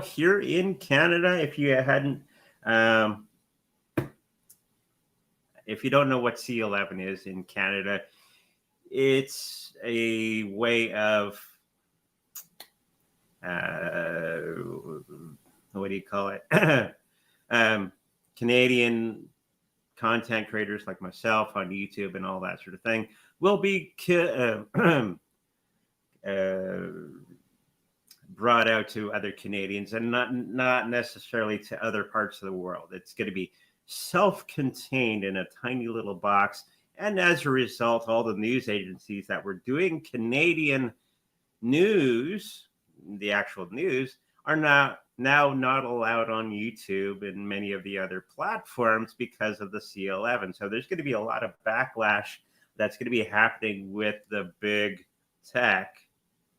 here in Canada, um, if you don't know what C11 is in Canada, it's a way of what do you call it? Canadian content creators like myself on YouTube and all that sort of thing will be brought out to other Canadians and not necessarily to other parts of the world. It's going to be self-contained in a tiny little box. And as a result, all the news agencies that were doing Canadian news, the actual news, are now not allowed on YouTube and many of the other platforms because of the C11. So there's going to be a lot of backlash that's going to be happening with the big tech.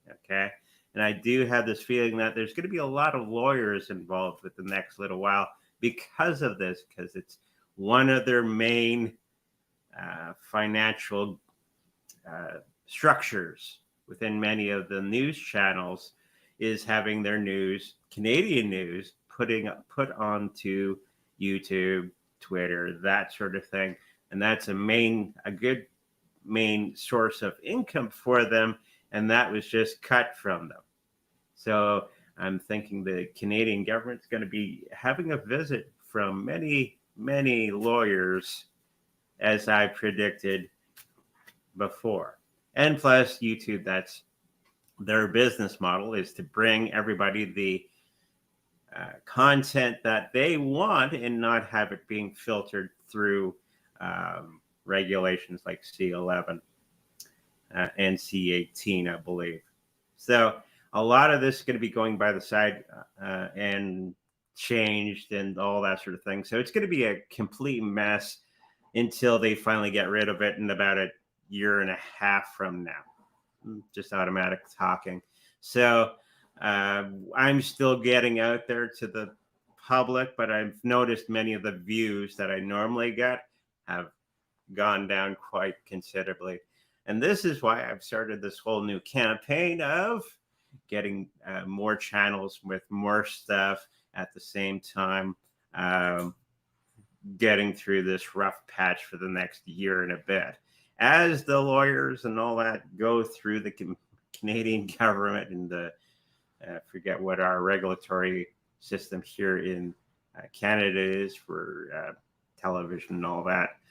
Okay. And I do have this feeling that there's going to be a lot of lawyers involved with the next little while because of this, because it's one of their main financial structures within many of the news channels is having their news, Canadian news, put onto YouTube, Twitter, that sort of thing. And that's a good main source of income for them. And that was just cut from them. So I'm thinking the Canadian government's going to be having a visit from many, many lawyers, as I predicted before. And plus YouTube, that's their business model, is to bring everybody the content that they want and not have it being filtered through regulations like C11 and C18, I believe. So a lot of this is going to be going by the side and changed and all that sort of thing. So it's going to be a complete mess until they finally get rid of it in about a year and a half from now. Just automatic talking. So I'm still getting out there to the public, but I've noticed many of the views that I normally get have gone down quite considerably. And this is why I've started this whole new campaign of getting more channels with more stuff at the same time, getting through this rough patch for the next year and a bit. As the lawyers and all that go through the Canadian government and the forget what our regulatory system here in Canada is for television and all that,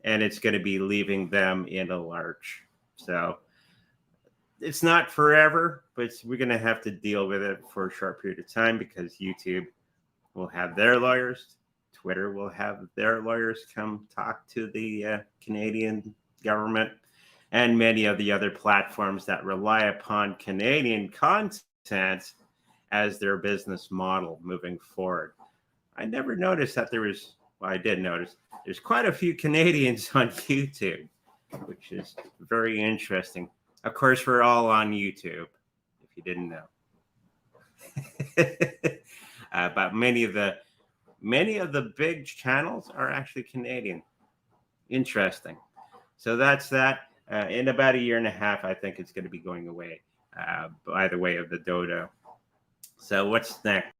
and it's going to be leaving them in a lurch. So it's not forever, but we're going to have to deal with it for a short period of time because YouTube will have their lawyers. Twitter will have their lawyers come talk to the Canadian government, and many of the other platforms that rely upon Canadian content as their business model moving forward. I never noticed that I did notice there's quite a few Canadians on YouTube, which is very interesting. Of course, we're all on YouTube, if you didn't know. But many of the big channels are actually Canadian. Interesting. So that's that. In about a year and a half, I think it's going to be going away by the way of the dodo. So what's next?